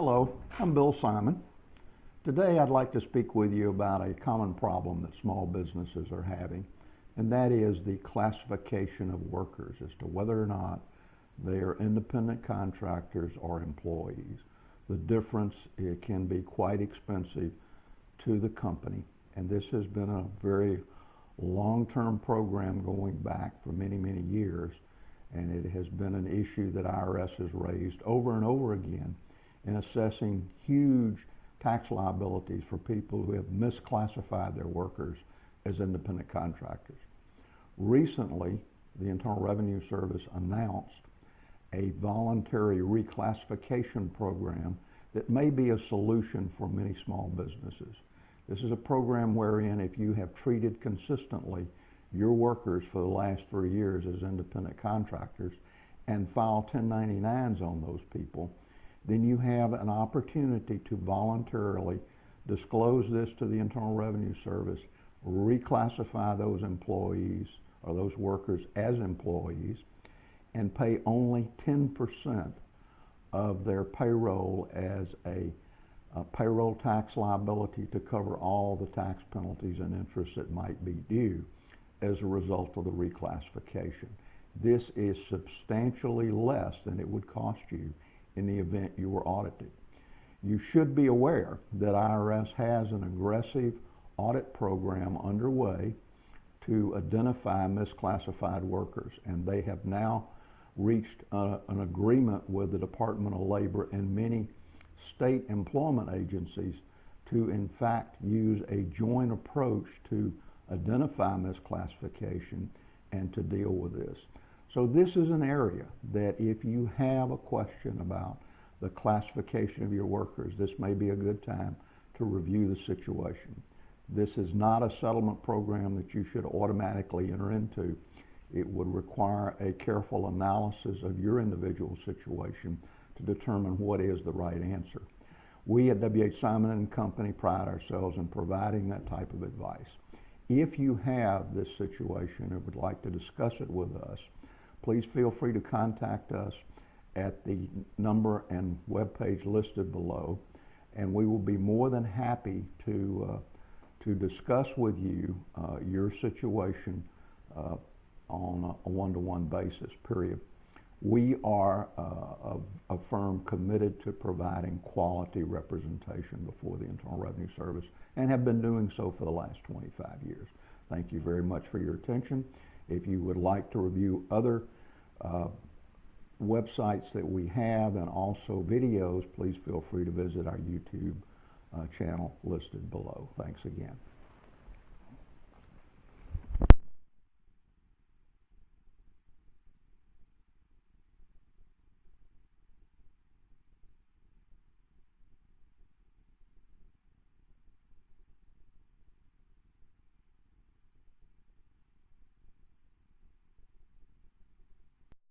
Hello, I'm Bill Simon. Today I'd like to speak with you about a common problem that small businesses are having, and that is the classification of workers as to whether or not they are independent contractors or employees. The difference, it can be quite expensive to the company, and this has been a very long-term program going back for many, many years, and it has been an issue that IRS has raised over and over again in assessing huge tax liabilities for people who have misclassified their workers as independent contractors. Recently, the Internal Revenue Service announced a voluntary reclassification program that may be a solution for many small businesses. This is a program wherein if you have treated consistently your workers for the last 3 years as independent contractors and file 1099s on those people, then you have an opportunity to voluntarily disclose this to the Internal Revenue Service, reclassify those employees or those workers as employees, and pay only 10% of their payroll as a payroll tax liability to cover all the tax penalties and interest that might be due as a result of the reclassification. This is substantially less than it would cost you in the event you were audited. You should be aware that IRS has an aggressive audit program underway to identify misclassified workers, and they have now reached an agreement with the Department of Labor and many state employment agencies to in fact use a joint approach to identify misclassification and to deal with this. So this is an area that if you have a question about the classification of your workers, this may be a good time to review the situation. This is not a settlement program that you should automatically enter into. It would require a careful analysis of your individual situation to determine what is the right answer. We at W.H. Simon & Company pride ourselves in providing that type of advice. If you have this situation and would like to discuss it with us, please feel free to contact us at the number and webpage listed below, and we will be more than happy to discuss with you your situation on a one-to-one basis, period. We are a firm committed to providing quality representation before the Internal Revenue Service and have been doing so for the last 25 years. Thank you very much for your attention. If you would like to review other websites that we have and also videos, please feel free to visit our YouTube channel listed below. Thanks again.